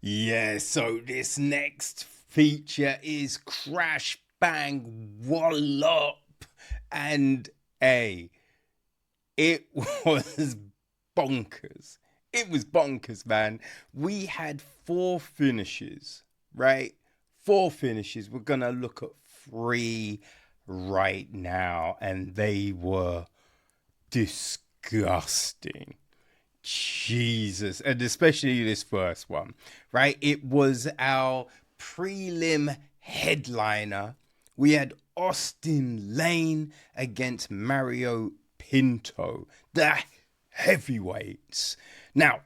Yeah, so this next feature is Crash Bang Wallop. And hey, it was bonkers. It was bonkers, man. We had four finishes, right? Four finishes. We're going to look at three right now, and they were disgusting. Jesus, and especially this first one, right? It was our prelim headliner. We had Austen Lane against Mário Pinto, the heavyweights. Now,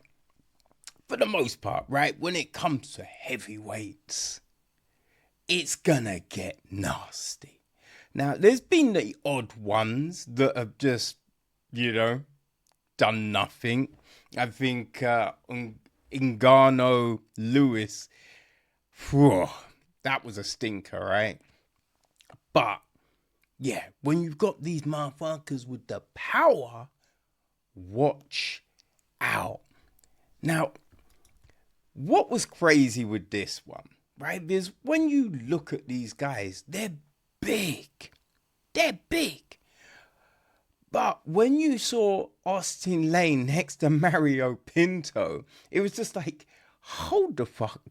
for the most part, right, when it comes to heavyweights, it's gonna get nasty. Now, there's been the odd ones that have just, you know, done nothing. I think Ngannou Lewis, whew, that was a stinker, right? But yeah, when you've got these motherfuckers with the power, watch out. Now, what was crazy with this one, right? Because when you look at these guys, they're big. They're big. But when you saw Austen Lane next to Mário Pinto, it was just like, hold the fuck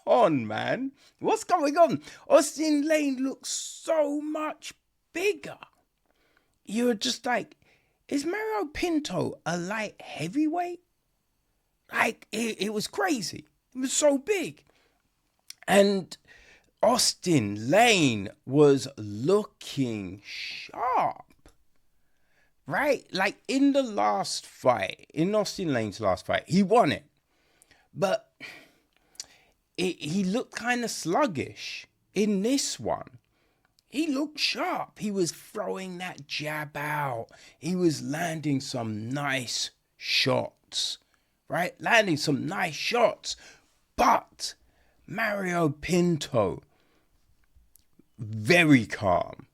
on, man. What's going on? Austen Lane looks so much bigger. You're just like, is Mário Pinto a light heavyweight? Like, it was crazy. It was so big. And Austen Lane was looking sharp. Right? Like in the last fight, in Austen Lane's last fight, he won it. But he looked kind of sluggish. In this one, he looked sharp. He was throwing that jab out. He was landing some nice shots. Right? Landing some nice shots. But Mário Pinto, very calm.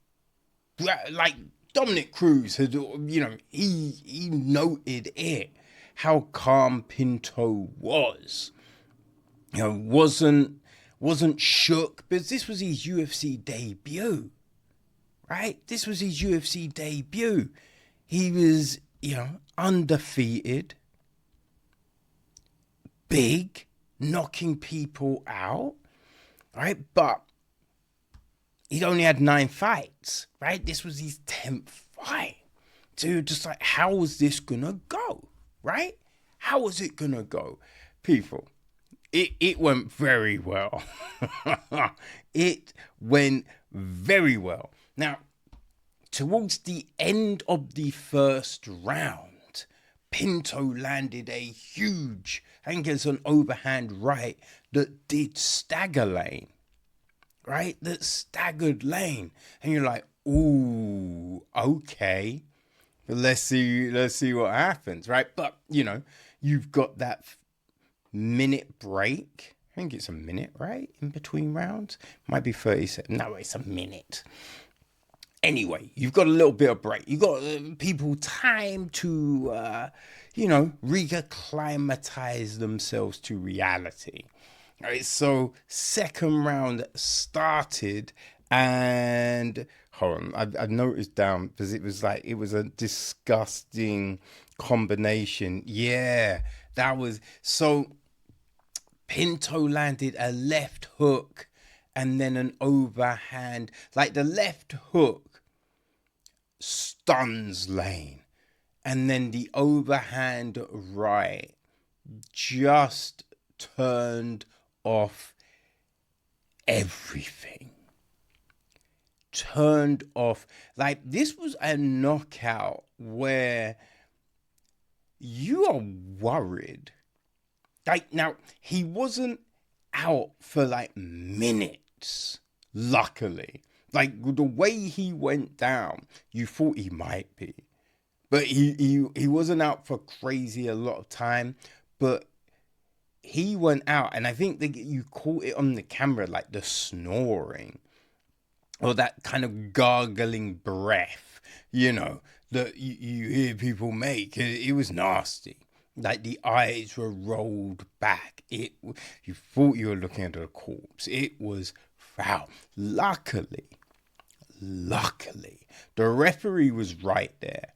Like, Dominic Cruz had, he noted it, how calm Pinto was. Wasn't shook, because this was his UFC debut, right? This was his UFC debut. He was, undefeated, big, knocking people out, right? But he'd only had 9 fights, right? This was his 10th fight. So just like, how was this gonna go, right? How was it gonna go? People, it went very well. It went very well. Now, towards the end of the first round, Pinto landed a huge, I think it's an overhand right that did stagger Lane. Right? That staggered Lane. And you're like, ooh, okay. Let's see what happens, right? But, you've got that minute break. I think it's a minute, right? In between rounds. Might be 30 seconds. No, it's a minute. Anyway, you've got a little bit of break. You've got people time to, reacclimatize themselves to reality. All right, so second round started, and hold on, I noticed down because it was a disgusting combination. Yeah, that was so. Pinto landed a left hook and then an overhand. Like the left hook stuns Lane, and then the overhand right just turned off everything. Turned off. Like, this was a knockout where you are worried. Like, now, he wasn't out for like minutes, luckily. Like, the way he went down, you thought he might be. But he wasn't out for crazy a lot of time. But he went out, and I think that you caught it on the camera, like the snoring or that kind of gargling breath, that you hear people make. It was nasty, Like the eyes were rolled back. You thought you were looking at a corpse. It was foul. Luckily, the referee was right there.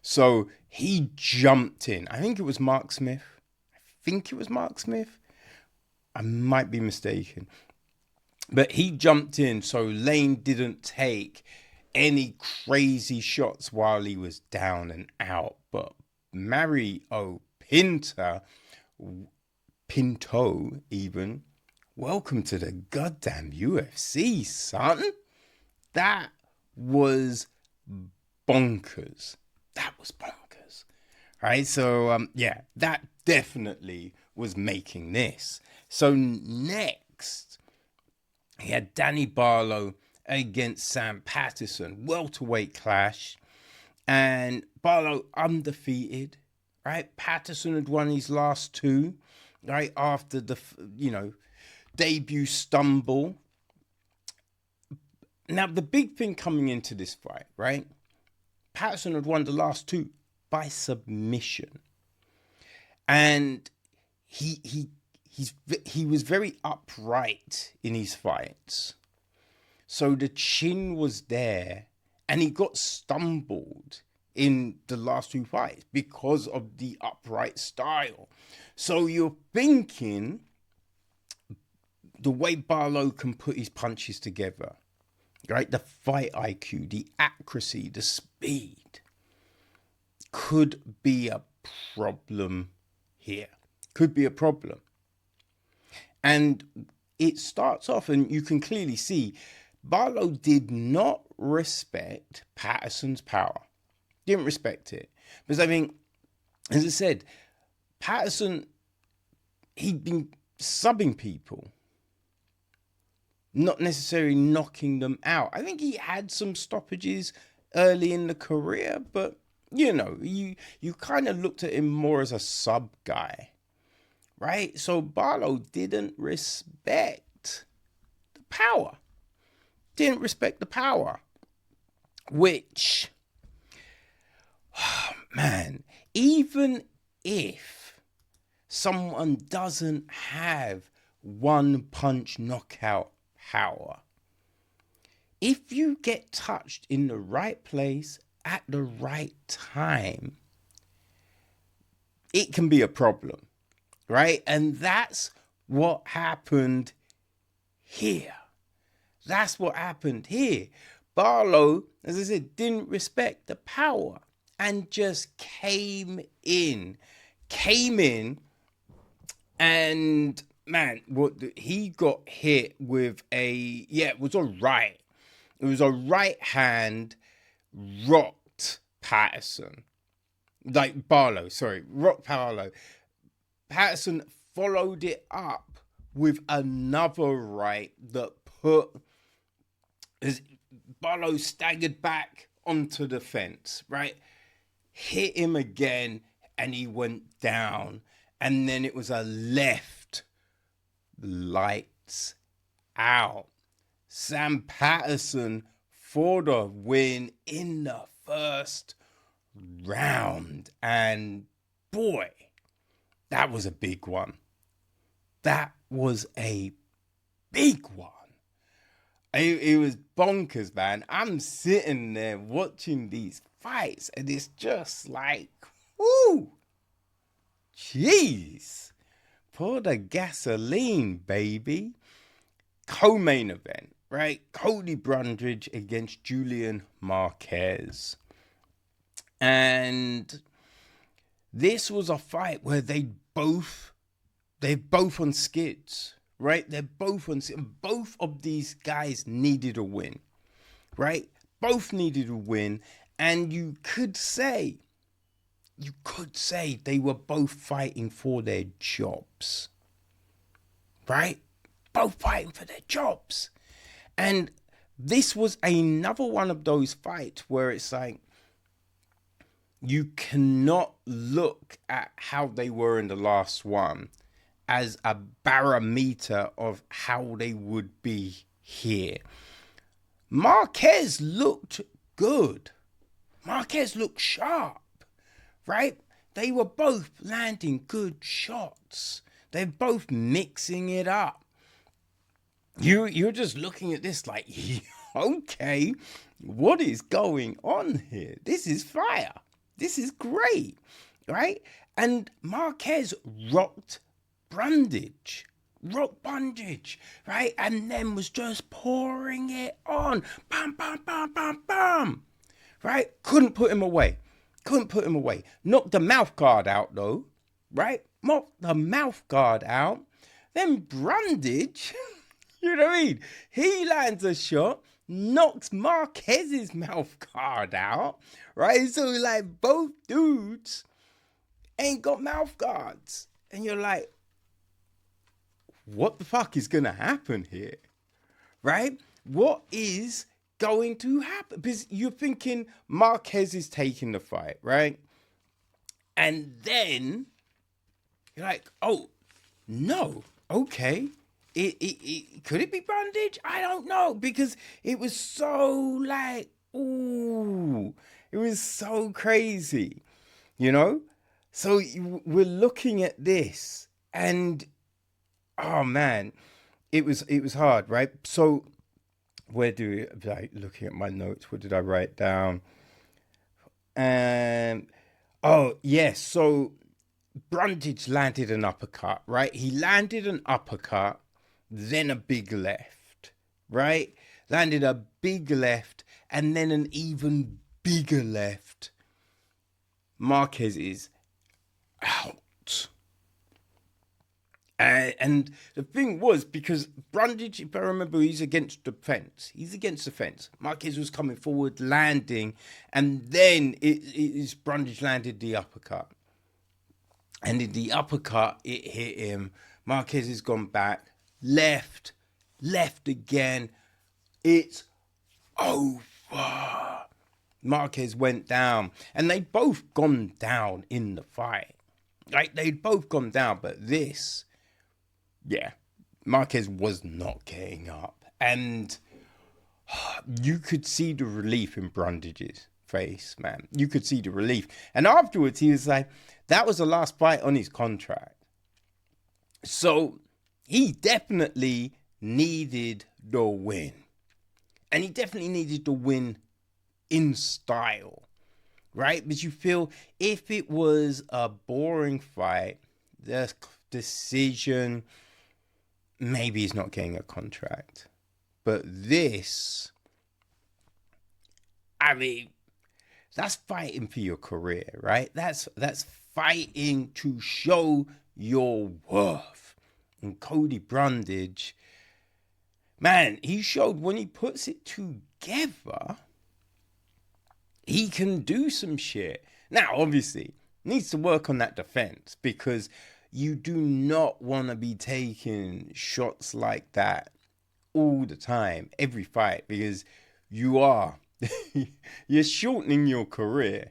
So he jumped in. I think it was Mark Smith. I might be mistaken. But he jumped in so Lane didn't take any crazy shots while he was down and out. But Mário Pinto even, welcome to the goddamn UFC, son. That was bonkers. Right? So, yeah, that definitely was making this. So next, he had Danny Barlow against Sam Patterson, welterweight clash. And Barlow undefeated, right? Patterson had won his last two, right? After the, debut stumble. Now, the big thing coming into this fight, right? Patterson had won the last two by submission. And he was very upright in his fights. So the chin was there, and he got stumbled in the last two fights because of the upright style. So you're thinking the way Barlow can put his punches together, right? The fight IQ, the accuracy, the speed could be a problem here. Could be a problem. And it starts off, and you can clearly see Barlow did not respect Patterson's power. Didn't respect it. Because I mean, as I said, Patterson, he'd been subbing people, not necessarily knocking them out. I think he had some stoppages early in the career, but you kind of looked at him more as a sub guy, right? So Barlow didn't respect the power. Which, man, even if someone doesn't have one punch knockout power, if you get touched in the right place at the right time, it can be a problem, right? And that's what happened here. Barlow, as I said, didn't respect the power and just came in, and man, he got hit with it was a right. It was a right hand, rocked Patterson. Rocked Barlow. Patterson followed it up with another right that put as Barlow staggered back onto the fence, right? Hit him again, and he went down. And then it was a left, lights out. Sam Patterson for the win in the first round. And boy, that was a big one. It was bonkers, man. I'm sitting there watching these fights, and it's just like, whoo, jeez, pour the gasoline, baby. Co-main event, right? Cody Brundage against Julian Marquez. And this was a fight where they're both on skids, right? They're both on skids. Both of these guys needed a win, right? Both needed a win. And you could say they were both fighting for their jobs, right? Both fighting for their jobs. And this was another one of those fights where it's like, you cannot look at how they were in the last one as a barometer of how they would be here. Marquez looked good. Marquez looked sharp, right? they were both landing good shots. They're both mixing it up. You're just looking at this like, okay, what is going on here? This is fire. This is great, right? And Marquez rocked Brundage, right? And then was just pouring it on. Bam, bam, bam, bam, bam. Right? Couldn't put him away. Knocked the mouth guard out, though. Right? Knocked the mouth guard out. Then Brundage, you know what I mean? He lands a shot, knocks Marquez's mouth guard out. Right? So, like, both dudes ain't got mouth guards. And you're like, what the fuck is going to happen here? Right? What is going to happen? Because you're thinking Marquez is taking the fight, right? And then you're like, oh, no, okay. Could it be Brundage? I don't know, because it was so like, ooh, it was so crazy, you know? So we're looking at this and, oh man, it was hard, right? So looking at my notes, what did I write down? Oh yes, so Brundage landed an uppercut, right? He landed an uppercut, then a big left, right? Landed a big left, and then an even bigger left. Marquez is out. And the thing was, because Brundage, if I remember, he's against the fence. Marquez was coming forward, landing, and then Brundage landed the uppercut. And in the uppercut, it hit him. Marquez has gone back, left again. It's over. Marquez went down, and they'd both gone down in the fight. Like, they'd both gone down, but this, yeah, Marquez was not getting up. And you could see the relief in Brundage's face, man. You could see the relief. And afterwards, he was like, that was the last fight on his contract. So he definitely needed the win. And he definitely needed the win in style, right? But you feel if it was a boring fight, the decision, maybe he's not getting a contract. But this, I mean, that's fighting for your career, right? That's fighting to show your worth. And Cody Brundage, man, he showed when he puts it together, he can do some shit. Now, obviously, needs to work on that defense, because you do not want to be taking shots like that all the time, every fight, because you're shortening your career.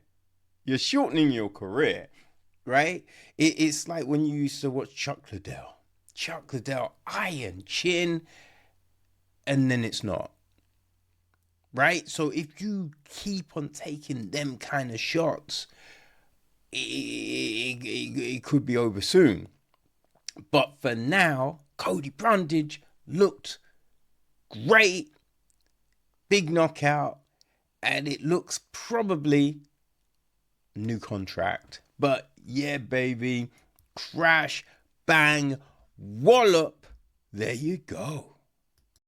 Right? It's like when you used to watch Chuck Liddell, iron chin, and then it's not. Right? So if you keep on taking them kind of shots, it could be over soon. But for now, Cody Brundage looked great. Big knockout. And it looks probably new contract. But yeah, baby. Crash, bang, wallop. There you go.